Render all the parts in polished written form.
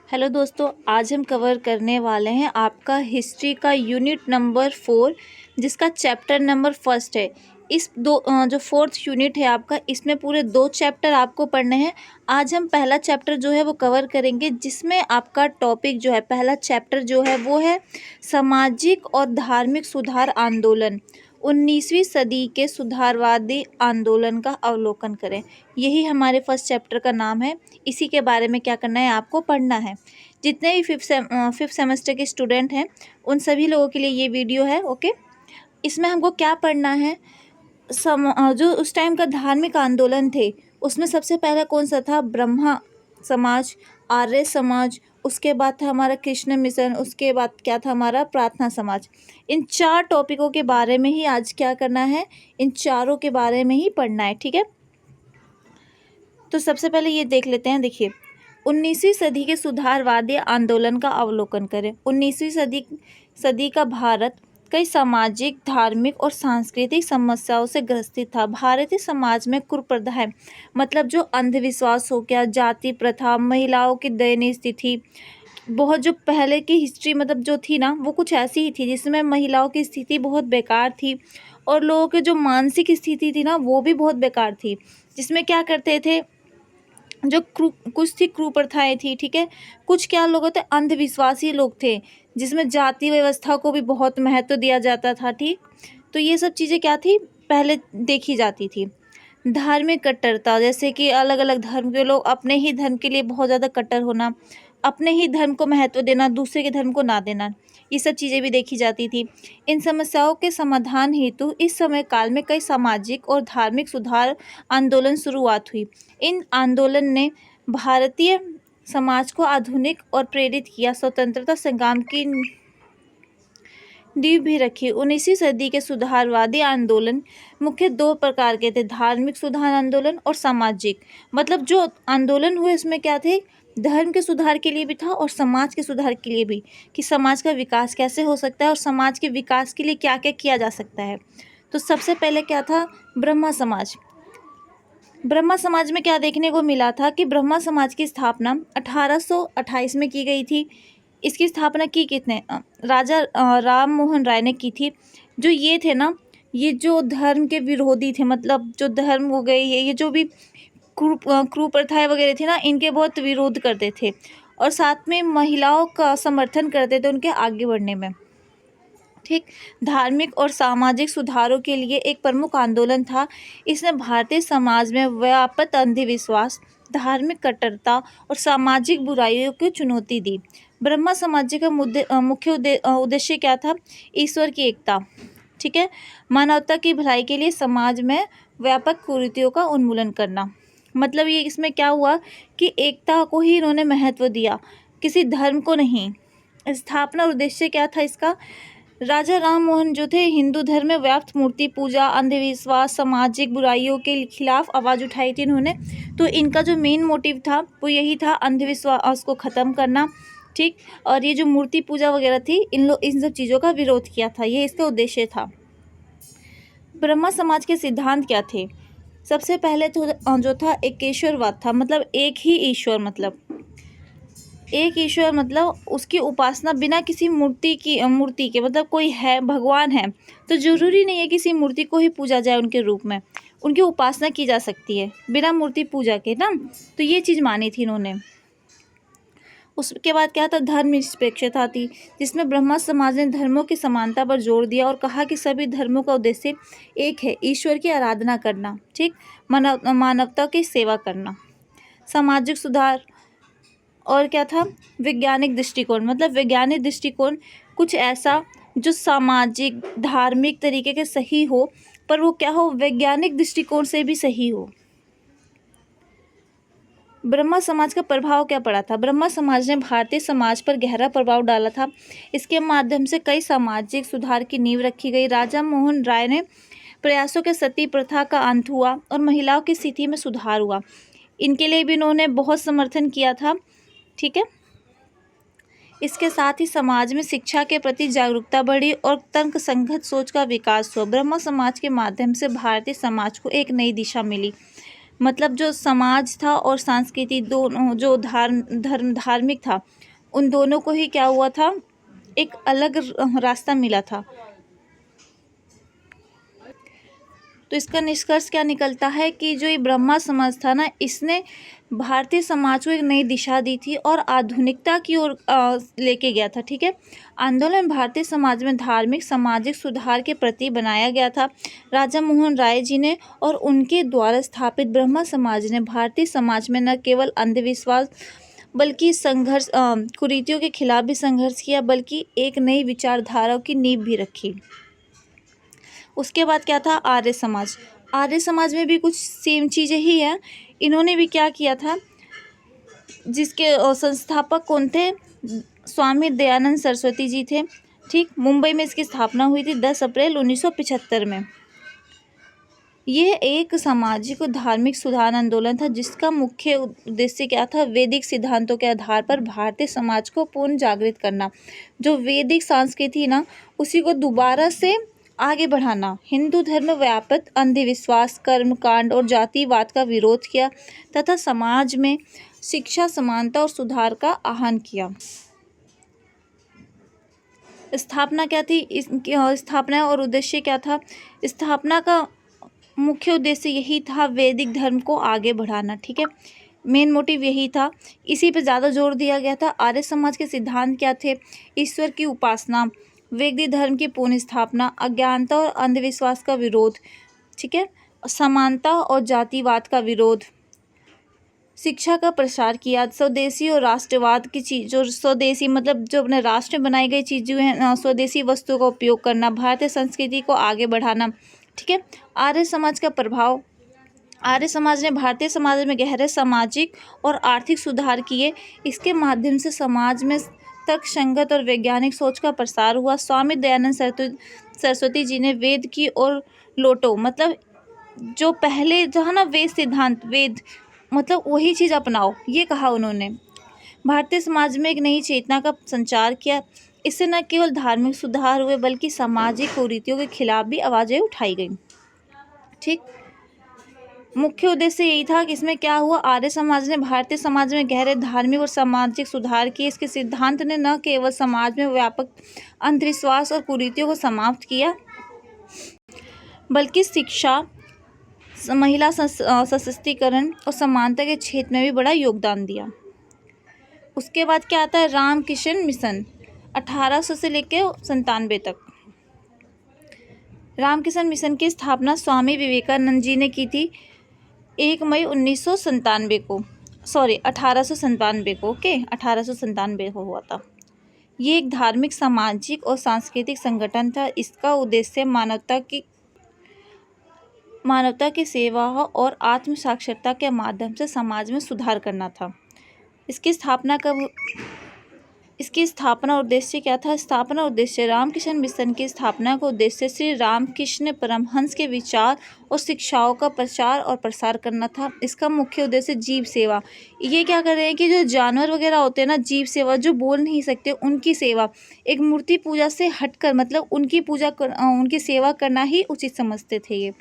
Hello दोस्तों, आज हम कवर करने वाले हैं आपका हिस्ट्री का यूनिट नंबर 4, जिसका चैप्टर नंबर फर्स्ट है। इस जो फोर्थ यूनिट है आपका, इसमें पूरे 2 चैप्टर आपको पढ़ने हैं। आज हम पहला चैप्टर जो है वो कवर करेंगे, जिसमें आपका टॉपिक जो है, पहला चैप्टर जो है वो है सामाजिक और धार्मिक सुधार आंदोलन। 19वीं सदी के सुधारवादी आंदोलन का अवलोकन करें। यही हमारे फर्स्ट चैप्टर का नाम है। इसी के बारे में क्या करना है, आपको पढ़ना है। जितने भी फिफ्थ सेमेस्टर के स्टूडेंट हैं, उन सभी लोगों के लिए ये वीडियो है। ओके, इसमें हमको क्या पढ़ना है, जो उस टाइम का धार्मिक आंदोलन थे, उसमें सबसे पहला कौन सा था? ब्रह्मा समाज, आर्य समाज, उसके बाद था हमारा कृष्ण मिशन, उसके बाद क्या था हमारा प्रार्थना समाज। इन 4 टॉपिकों के बारे में ही आज क्या करना है, इन चारों के बारे में ही पढ़ना है। ठीक है, तो सबसे पहले ये देख लेते हैं। देखिए, 19वीं सदी के सुधारवादी आंदोलन का अवलोकन करें। 19वीं सदी का भारत कई सामाजिक, धार्मिक और सांस्कृतिक समस्याओं से ग्रसित था। भारतीय समाज में कुप्रथाएं, मतलब जो अंधविश्वास हो गया, जाति प्रथा, महिलाओं की दयनीय स्थिति, बहुत जो पहले की हिस्ट्री मतलब जो थी ना, वो कुछ ऐसी ही थी जिसमें महिलाओं की स्थिति बहुत बेकार थी, और लोगों की जो मानसिक स्थिति थी ना, वो भी बहुत बेकार थी। जिसमें क्या करते थे, जो कुछ थी कुप्रथाएं थी। ठीक है, कुछ क्या लोग होते, अंधविश्वासी लोग थे, जिसमें जाति व्यवस्था को भी बहुत महत्व दिया जाता था। ठीक, तो ये सब चीज़ें क्या थी, पहले देखी जाती थी। धार्मिक कट्टरता, जैसे कि अलग अलग धर्म के लोग अपने ही धर्म के लिए बहुत ज़्यादा कट्टर होना, अपने ही धर्म को महत्व देना, दूसरे के धर्म को ना देना, ये सब चीज़ें भी देखी जाती थी। इन समस्याओं के समाधान हेतु इस समय काल में कई सामाजिक और धार्मिक सुधार आंदोलन शुरुआत हुई। इन आंदोलन ने भारतीय समाज को आधुनिक और प्रेरित किया, स्वतंत्रता संग्राम की नींव भी रखी। 19वीं सदी के सुधारवादी आंदोलन मुख्य 2 प्रकार के थे, धार्मिक सुधार आंदोलन और सामाजिक। मतलब जो आंदोलन हुए उसमें क्या थे, धर्म के सुधार के लिए भी था और समाज के सुधार के लिए भी, कि समाज का विकास कैसे हो सकता है और समाज के विकास के लिए क्या क्या किया जा सकता है। तो सबसे पहले क्या था, ब्रह्मा समाज। ब्रह्मा समाज में क्या देखने को मिला था कि ब्रह्मा समाज की स्थापना 1828 में की गई थी। इसकी स्थापना की कितने, राजा राम मोहन राय ने की थी। जो ये थे ना, ये जो धर्म के विरोधी थे, मतलब जो धर्म हो गए, ये जो भी कुप्रथाएं वगैरह थी ना, इनके बहुत विरोध करते थे, और साथ में महिलाओं का समर्थन करते थे उनके आगे बढ़ने में। ठीक, धार्मिक और सामाजिक सुधारों के लिए एक प्रमुख आंदोलन था। इसने भारतीय समाज में व्यापक अंधविश्वास, धार्मिक कट्टरता और सामाजिक बुराइयों को चुनौती दी। ब्रह्मा समाज का मुख्य उद्देश्य क्या था, ईश्वर की एकता, ठीक है, मानवता की भलाई के लिए समाज में व्यापक कुरीतियों का उन्मूलन करना। मतलब ये इसमें क्या हुआ कि एकता को ही इन्होंने महत्व दिया, किसी धर्म को नहीं। स्थापना उद्देश्य क्या था इसका, राजा राम मोहन जो थे, हिंदू धर्म में व्याप्त मूर्ति पूजा, अंधविश्वास, सामाजिक बुराइयों के खिलाफ आवाज़ उठाई थी इन्होंने। तो इनका जो मेन मोटिव था वो यही था, अंधविश्वास को ख़त्म करना। ठीक, और ये जो मूर्ति पूजा वगैरह थी, इन सब चीज़ों का विरोध किया था, ये इसका उद्देश्य था। ब्रह्मा समाज के सिद्धांत क्या थे? सबसे पहले तो जो था एकेश्वरवाद था, मतलब एक ही ईश्वर, मतलब एक ईश्वर, मतलब उसकी उपासना बिना किसी मूर्ति के, मतलब कोई है, भगवान है तो ज़रूरी नहीं है किसी मूर्ति को ही पूजा जाए, उनके रूप में उनकी उपासना की जा सकती है बिना मूर्ति पूजा के ना। तो ये चीज़ मानी थी इन्होंने। उसके बाद क्या था, धर्म निरपेक्षता थी, जिसमें ब्रह्मा समाज ने धर्मों की समानता पर जोर दिया और कहा कि सभी धर्मों का उद्देश्य एक है, ईश्वर की आराधना करना। ठीक, मानवता की सेवा करना। सामाजिक सुधार और क्या था, वैज्ञानिक दृष्टिकोण, मतलब वैज्ञानिक दृष्टिकोण कुछ ऐसा जो सामाजिक, धार्मिक तरीके के सही हो, पर वो क्या हो, वैज्ञानिक दृष्टिकोण से भी सही हो। ब्रह्मा समाज का प्रभाव क्या पड़ा था? ब्रह्मा समाज ने भारतीय समाज पर गहरा प्रभाव डाला था। इसके माध्यम से कई सामाजिक सुधार की नींव रखी गई। राजा मोहन राय ने प्रयासों के सती प्रथा का अंत हुआ और महिलाओं की स्थिति में सुधार हुआ। इनके लिए भी इन्होंने बहुत समर्थन किया था। ठीक है, इसके साथ ही समाज में शिक्षा के प्रति जागरूकता बढ़ी और तर्कसंगत सोच का विकास हुआ। ब्रह्मा समाज के माध्यम से भारतीय समाज को एक नई दिशा मिली। मतलब जो समाज था और संस्कृति दोनों, जो धार्मिक था, उन दोनों को ही क्या हुआ था, एक अलग रास्ता मिला था। तो इसका निष्कर्ष क्या निकलता है कि जो ये ब्रह्मा समाज था ना, इसने भारतीय समाज को एक नई दिशा दी थी और आधुनिकता की ओर लेके गया था। ठीक है, आंदोलन भारतीय समाज में धार्मिक सामाजिक सुधार के प्रति बनाया गया था। राजा मोहन राय जी ने और उनके द्वारा स्थापित ब्रह्मा समाज ने भारतीय समाज में न केवल अंधविश्वास बल्कि संघर्ष, कुरीतियों के खिलाफ भी संघर्ष किया, बल्कि एक नई विचारधारा की नींव भी रखी। उसके बाद क्या था, आर्य समाज। आर्य समाज में भी कुछ सेम चीज़ें ही हैं। इन्होंने भी क्या किया था, जिसके संस्थापक कौन थे, स्वामी दयानंद सरस्वती जी थे। ठीक, मुंबई में इसकी स्थापना हुई थी 10 अप्रैल 1975 में। यह एक सामाजिक और धार्मिक सुधार आंदोलन था जिसका मुख्य उद्देश्य क्या था, वैदिक सिद्धांतों के आधार पर भारतीय समाज को पूर्ण जागृत करना। जो वैदिक संस्कृति ना, उसी को दोबारा से आगे बढ़ाना। हिंदू धर्म व्यापक अंधविश्वास, कर्मकांड और जातिवाद का विरोध किया तथा समाज में शिक्षा, समानता और सुधार का आह्वान किया। स्थापना क्या थी, स्थापना और उद्देश्य क्या था। स्थापना का मुख्य उद्देश्य यही था, वैदिक धर्म को आगे बढ़ाना। ठीक है, मेन मोटिव यही था, इसी पे ज़्यादा जोर दिया गया था। आर्य समाज के सिद्धांत क्या थे, ईश्वर की उपासना, वैदिक धर्म की पुनः स्थापना, अज्ञानता और अंधविश्वास का विरोध, ठीक है, समानता और जातिवाद का विरोध, शिक्षा का प्रसार किया, स्वदेशी और राष्ट्रवाद की चीज, जो स्वदेशी मतलब जो अपने राष्ट्र में बनाई गई चीज़ जो है, स्वदेशी वस्तुओं का उपयोग करना, भारतीय संस्कृति को आगे बढ़ाना। ठीक है, आर्य समाज का प्रभाव। आर्य समाज ने भारतीय समाज में गहरे सामाजिक और आर्थिक सुधार किए। इसके माध्यम से समाज में तर्कसंगत और वैज्ञानिक सोच का प्रसार हुआ। स्वामी दयानंद सरस्वती जी ने वेद की ओर लौटो, मतलब जो पहले जो है ना, वेद सिद्धांत, वेद मतलब वही चीज़ अपनाओ, ये कहा उन्होंने। भारतीय समाज में एक नई चेतना का संचार किया। इससे न केवल धार्मिक सुधार हुए बल्कि सामाजिक कुरीतियों के खिलाफ भी आवाज़ें उठाई गई। ठीक, मुख्य उद्देश्य यही था कि इसमें क्या हुआ, आर्य समाज ने भारतीय समाज में गहरे धार्मिक और सामाजिक सुधार किए। इसके सिद्धांत ने न केवल समाज में व्यापक अंधविश्वास और कुरीतियों को समाप्त किया, बल्कि शिक्षा, महिला सशक्तिकरण और समानता के क्षेत्र में भी बड़ा योगदान दिया। उसके बाद क्या आता है, रामकृष्ण मिशन 1800 से लेकर 97 तक। रामकृष्ण मिशन की स्थापना स्वामी विवेकानंद जी ने की थी 1 मई 1997 को, सॉरी 1897 को, ओके 1897 को हुआ था। ये एक धार्मिक, सामाजिक और सांस्कृतिक संगठन था। इसका उद्देश्य मानवता की सेवा और आत्म साक्षरता के माध्यम से समाज में सुधार करना था। इसकी स्थापना उद्देश्य क्या था, स्थापना उद्देश्य, रामकृष्ण मिशन की स्थापना का उद्देश्य श्री रामकृष्ण परमहंस के विचार और शिक्षाओं का प्रचार और प्रसार करना था। इसका मुख्य उद्देश्य जीव सेवा, ये क्या कर रहे हैं कि जो जानवर वगैरह होते हैं ना, जीव सेवा, जो बोल नहीं सकते उनकी सेवा, एक मूर्ति पूजा से हटकर, मतलब उनकी सेवा करना ही उचित समझते थे ये।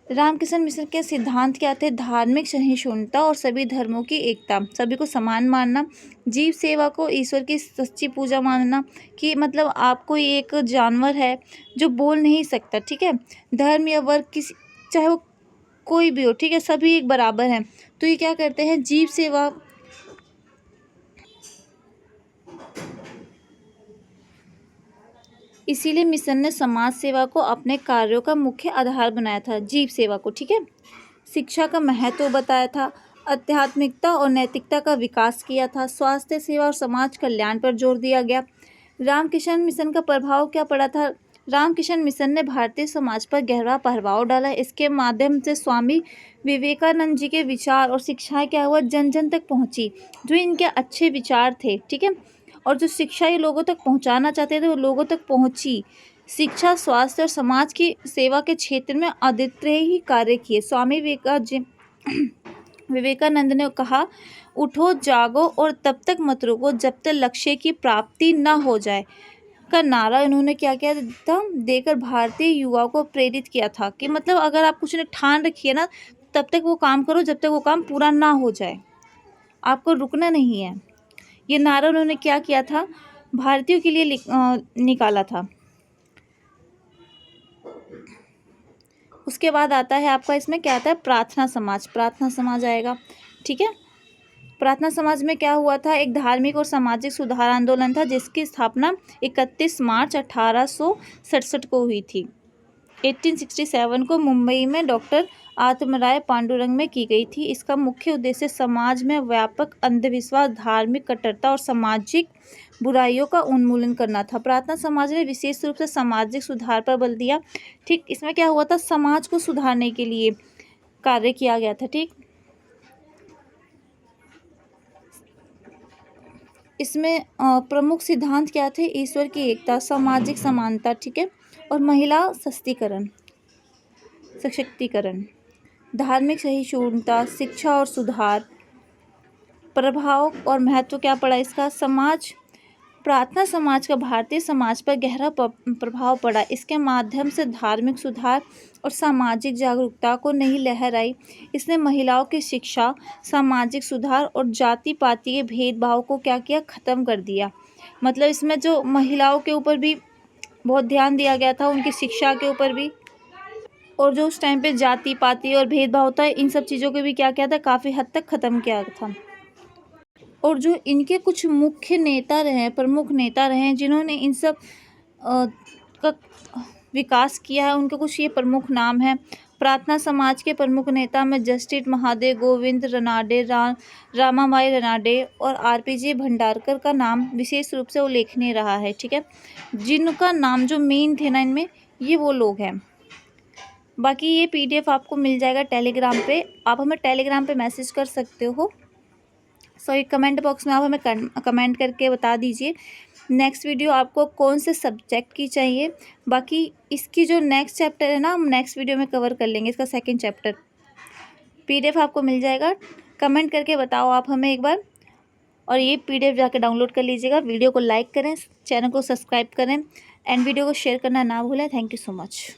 रामकृष्ण मिशन के सिद्धांत क्या थे, धार्मिक सहिष्णुता और सभी धर्मों की एकता, सभी को समान मानना, जीव सेवा को ईश्वर की सच्ची पूजा मानना, कि मतलब आप कोई एक जानवर है जो बोल नहीं सकता, ठीक है, धर्म या वर्ग किसी, चाहे वो कोई भी हो, ठीक है, सभी एक बराबर हैं, तो ये क्या करते हैं, जीव सेवा। इसीलिए मिशन ने समाज सेवा को अपने कार्यों का मुख्य आधार बनाया था, जीव सेवा को। ठीक है, शिक्षा का महत्व बताया था, आध्यात्मिकता और नैतिकता का विकास किया था, स्वास्थ्य सेवा और समाज कल्याण पर जोर दिया गया। रामकृष्ण मिशन का प्रभाव क्या पड़ा था, रामकृष्ण मिशन ने भारतीय समाज पर गहरा प्रभाव डाला। इसके माध्यम से स्वामी विवेकानंद जी के विचार और शिक्षाएं क्या हुआ, जन जन तक पहुंची। जो इनके अच्छे विचार थे, ठीक है, और जो शिक्षा ये लोगों तक पहुंचाना चाहते थे वो लोगों तक पहुंची। शिक्षा, स्वास्थ्य और समाज की सेवा के क्षेत्र में अद्वितीय ही कार्य किए। स्वामी विवेकानंद ने कहा, उठो, जागो और तब तक मत रुको जब तक लक्ष्य की प्राप्ति न हो जाए। का नारा इन्होंने क्या किया था देकर भारतीय युवाओं को प्रेरित किया था कि मतलब अगर आप कुछ ने ठान रखी है ना, तब तक वो काम करो जब तक वो काम पूरा ना हो जाए, आपको रुकना नहीं है। ये नारा उन्होंने क्या किया था, भारतीयों के लिए निकाला था। उसके बाद आता है आपका, इसमें क्या आता है, प्रार्थना समाज। प्रार्थना समाज आएगा, ठीक है। प्रार्थना समाज में क्या हुआ था, एक धार्मिक और सामाजिक सुधार आंदोलन था जिसकी स्थापना 31 मार्च 1867 को हुई थी। 1867 को मुंबई में डॉक्टर आत्मराय पांडुरंग में की गई थी। इसका मुख्य उद्देश्य समाज में व्यापक अंधविश्वास, धार्मिक कट्टरता और सामाजिक बुराइयों का उन्मूलन करना था। प्रार्थना समाज ने विशेष रूप से सामाजिक सुधार पर बल दिया। ठीक, इसमें क्या हुआ था, समाज को सुधारने के लिए कार्य किया गया था। ठीक, इसमें प्रमुख सिद्धांत क्या थे, ईश्वर की एकता, सामाजिक समानता, ठीक है, और महिला सशक्तिकरण, धार्मिक सहिष्णुता, शिक्षा और सुधार। प्रभाव और महत्व क्या पड़ा इसका, समाज, प्रार्थना समाज का भारतीय समाज पर गहरा प्रभाव पड़ा। इसके माध्यम से धार्मिक सुधार और सामाजिक जागरूकता को नई लहर आई। इसने महिलाओं की शिक्षा, सामाजिक सुधार और जाति पाति के भेदभाव को क्या किया, ख़त्म कर दिया। मतलब इसमें जो महिलाओं के ऊपर भी बहुत ध्यान दिया गया था, उनकी शिक्षा के ऊपर भी, और जो उस टाइम पे जाति पाति और भेदभाव होता है, इन सब चीज़ों को भी क्या किया था, काफ़ी हद तक ख़त्म किया था। और जो इनके कुछ मुख्य नेता रहे, प्रमुख नेता रहे जिन्होंने इन सब का विकास किया है, उनके कुछ ये प्रमुख नाम हैं। प्रार्थना समाज के प्रमुख नेता में जस्टिस महादेव गोविंद रनाडे, रामाबाई रनाडे और आरपीजी भंडारकर का नाम विशेष रूप से उल्लेखनीय रहा है। ठीक है, जिनका नाम जो मेन थे ना इनमें, ये वो लोग हैं। बाकी ये पीडीएफ आपको मिल जाएगा टेलीग्राम पे, आप हमें टेलीग्राम पे मैसेज कर सकते हो। सॉरी, कमेंट बॉक्स में आप हमें कमेंट करके बता दीजिए नेक्स्ट वीडियो आपको कौन से सब्जेक्ट की चाहिए। बाकी इसकी जो नेक्स्ट चैप्टर है ना, हम नेक्स्ट वीडियो में कवर कर लेंगे इसका सेकंड चैप्टर। पीडीएफ आपको मिल जाएगा, कमेंट करके बताओ आप हमें एक बार, और ये पीडीएफ जाकर डाउनलोड कर लीजिएगा। वीडियो को लाइक करें, चैनल को सब्सक्राइब करें एंड वीडियो को शेयर करना ना भूलें। Thank you so much.